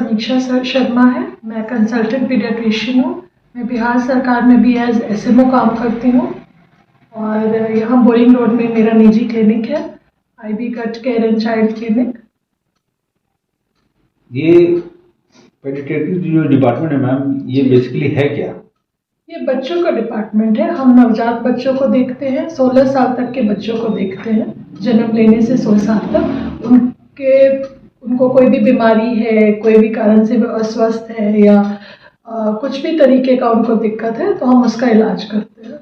समीक्षा शर्मा है। मैं कंसल्टेंट पीडियाट्रिशियन हूँ। मैं बिहार सरकार में भी एज SMO काम करती हूँ और यहाँ बोरिंग रोड में मेरा निजी क्लिनिक है, IB gut care and child clinic. ये पेडियाट्रिक जो डिपार्टमेंट है मैम, ये बेसिकली है क्या? ये बच्चों का डिपार्टमेंट है। हम नवजात बच्चों को देखते हैं, 16 साल तक के बच्चों को देखते हैं, जन्म लेने से 100 साल तक। उनको कोई भी बीमारी है, कोई भी कारण से वो अस्वस्थ है या कुछ भी तरीके का उनको दिक्कत है तो हम उसका इलाज करते हैं।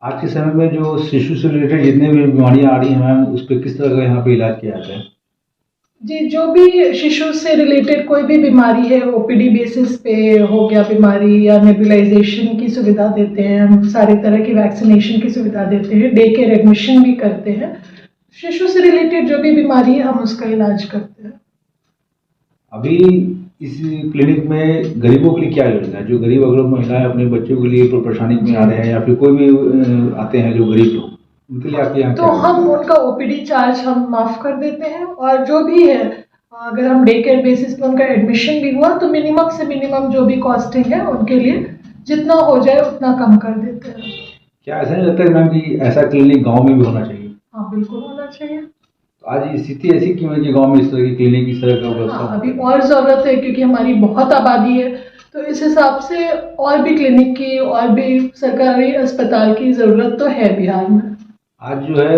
आज के समय में जो शिशु से रिलेटेड जितने भी बीमारियां आ रही हैं मैम, उस पर किस तरह का यहाँ पे इलाज किया जाता है? जी, जो भी शिशु से रिलेटेड कोई भी बीमारी है, OPD बेसिस पे हो गया बीमारी, या नेबुलाइजेशन की सुविधा देते हैं हम, सारे तरह की वैक्सीनेशन की सुविधा देते हैं, डे केयर एडमिशन भी करते हैं। शिशु से रिलेटेड जो भी बीमारी है हम उसका इलाज करते हैं। अभी इस क्लिनिक में गरीबों के लिए क्या योजना है? जो गरीब अगर महिलाएं अपने बच्चों के लिए परेशानी में आ रहे हैं या फिर कोई भी आते हैं जो गरीब लोग, उनके लिए आपके यहाँ तो हम उनका OPD चार्ज हम माफ कर देते हैं, और जो भी है अगर हम डे केयर बेसिस पे उनका एडमिशन भी हुआ तो मिनिमम से मिनिमम जो भी कॉस्टिंग है उनके लिए जितना हो जाए उतना कम कर देते हैं। क्या ऐसा नहीं लगता है मैम कि ऐसा क्लिनिक गाँव में भी होना चाहिए? हाँ, बिल्कुल होना चाहिए। तो आज स्थिति ऐसी क्यों है कि गाँव में इस तरह की क्लिनिक, इस तरह का व्यवस्था? हाँ, अभी और ज़रूरत है क्योंकि हमारी बहुत आबादी है, तो इस हिसाब से और भी क्लिनिक की और भी सरकारी अस्पताल की ज़रूरत तो है बिहार में। आज जो है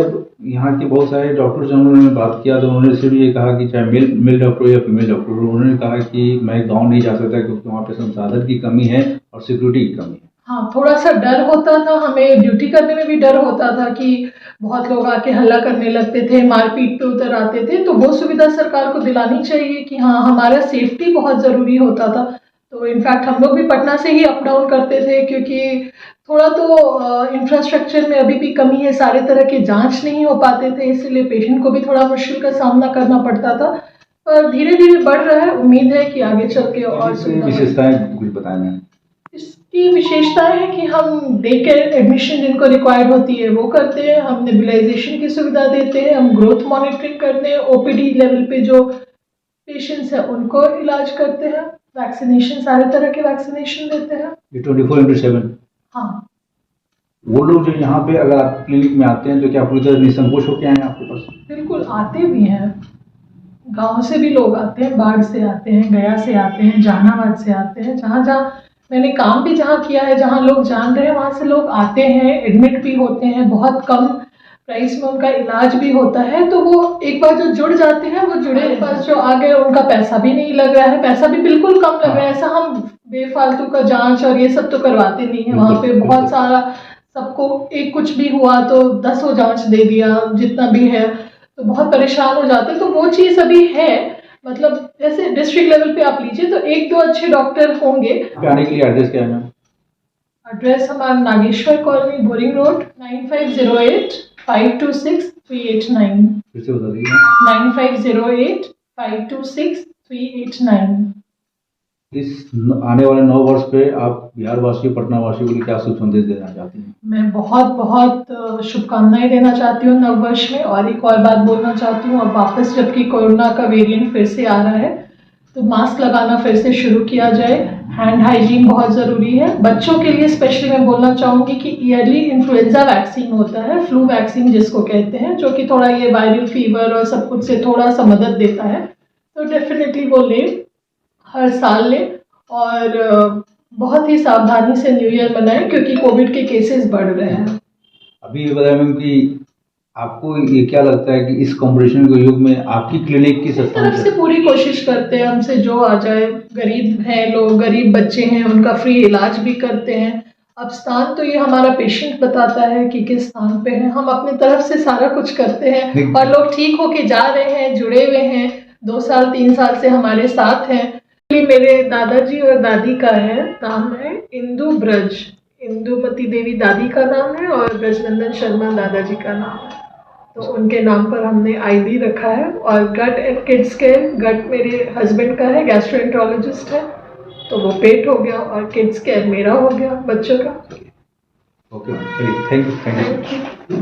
यहाँ के बहुत सारे डॉक्टर से उन्होंने बात किया तो उन्होंने सिर्फ ये कहा कि चाहे मेल डॉक्टर या फीमेल डॉक्टर, उन्होंने कहा कि मैं गांव नहीं जा सकता क्योंकि वहाँ पे संसाधन की कमी है और सिक्योरिटी की कमी है। हाँ, थोड़ा सा डर होता था, हमें ड्यूटी करने में भी डर होता था कि बहुत लोग आके हल्ला करने लगते थे, मारपीट पे उतर आते थे, तो वो सुविधा सरकार को दिलानी चाहिए कि हाँ, हमारा सेफ्टी बहुत ज़रूरी होता था। तो इनफैक्ट हम लोग भी पटना से ही अप डाउन करते थे क्योंकि थोड़ा तो इंफ्रास्ट्रक्चर में अभी भी कमी है, सारे तरह के जांच नहीं हो पाते थे, इसीलिए पेशेंट को भी थोड़ा मुश्किल का सामना करना पड़ता था। पर धीरे धीरे बढ़ रहा है, उम्मीद है कि आगे चल के और विशेषताएं कुछ बताएं। इसकी विशेषताएं है कि हम डे केयर एडमिशन जिनको रिक्वायर्ड होती है वो करते हैं, हम नेबुलाइजेशन की सुविधा देते हैं, हम ग्रोथ मॉनिटरिंग करते हैं, OPD लेवल पे जो पेशेंट्स हैं उनको इलाज करते हैं, वैक्सीनेशन, सारे तरह के वैक्सीनेशन देते हैं। 24/7? हाँ, वो लोग जो यहाँ पे अगर आप क्लिनिक में आते हैं तो क्या पूरी तरह निसंकोच होके आए हैं आपके पास? बिल्कुल आते भी हैं, गांव से भी लोग आते हैं, बाढ़ से आते हैं, गया से आते हैं, जहानाबाद से आते हैं, जहाँ जहाँ मैंने काम भी जहाँ किया है, जहाँ लोग जान रहे हैं वहाँ से लोग आते हैं, एडमिट भी होते हैं, बहुत कम प्राइस में उनका इलाज भी होता है। तो वो एक बार जो जुड़ जाते हैं वो जुड़े, पास जो आ गए उनका पैसा भी नहीं लग रहा है, पैसा भी बिल्कुल कम लग रहा है। ऐसा हम बेफालतू का जांच और ये सब तो करवाते नहीं है, वहाँ पे बहुत सारा सबको एक कुछ भी हुआ तो 10 जांच दे दिया जितना भी है, तो बहुत परेशान हो जाते हैं। तो वो चीज़ अभी है, मतलब जैसे डिस्ट्रिक्ट लेवल पे आप लीजिए तो 1-2 अच्छे डॉक्टर होंगे। आने के लिए एड्रेस क्या है मैम? एड्रेस हमारा नागेश्वर कॉलोनी, बोरिंग रोड, 9508-526-389। फिर से बता दीजिए। 9508-526-389। इस आने वाले 9 वर्ष पे आप बिहार वासियों, पटना वासियों के लिए क्या शुभ संदेश देना चाहती हैं? मैं बहुत बहुत शुभकामनाएं देना चाहती हूँ नव वर्ष में, और एक और बात बोलना चाहती हूँ, अब वापस जबकि कोरोना का वेरिएंट फिर से आ रहा है तो मास्क लगाना फिर से शुरू किया जाए, हैंड हाइजीन बहुत ज़रूरी है। बच्चों के लिए स्पेशली मैं बोलना चाहूँगी कि ईयरली इन्फ्लुएंजा वैक्सीन होता है, फ्लू वैक्सीन जिसको कहते हैं, जो कि थोड़ा ये वायरल फीवर और सब कुछ से थोड़ा सा मदद देता है, तो डेफिनेटली वो ले, हर साल ले, और बहुत ही सावधानी से न्यू ईयर मनाएं क्योंकि कोविड के केसेस बढ़ रहे हैं। अभी ये बताया मैम कि आपको ये क्या लगता है कि इस कंपटीशन के युग में आपकी क्लिनिक की तरफ से पूरी कोशिश करते हैं, हमसे जो आ जाए, गरीब हैं लोग, गरीब बच्चे हैं, उनका फ्री इलाज भी करते हैं। अब स्थान तो ये हमारा पेशेंट बताता है कि किस स्थान पे है, हम अपनी तरफ से सारा कुछ करते हैं और लोग ठीक होके जा रहे हैं, जुड़े हुए हैं, 2 साल 3 साल से हमारे साथ हैं। मेरे दादाजी और दादी का है, नाम है इंदु ब्रज, इंदुमती देवी दादी का नाम है और ब्रजनंदन शर्मा दादाजी का नाम है, तो उनके नाम पर हमने IB रखा है। और गट एंड किड्स केयर, गट मेरे हस्बैंड का है, गैस्ट्रोएंट्रोलॉजिस्ट है, तो वो पेट हो गया, और किड्स केयर मेरा हो गया, बच्चों का। ओके, चलिए, थैंक यू।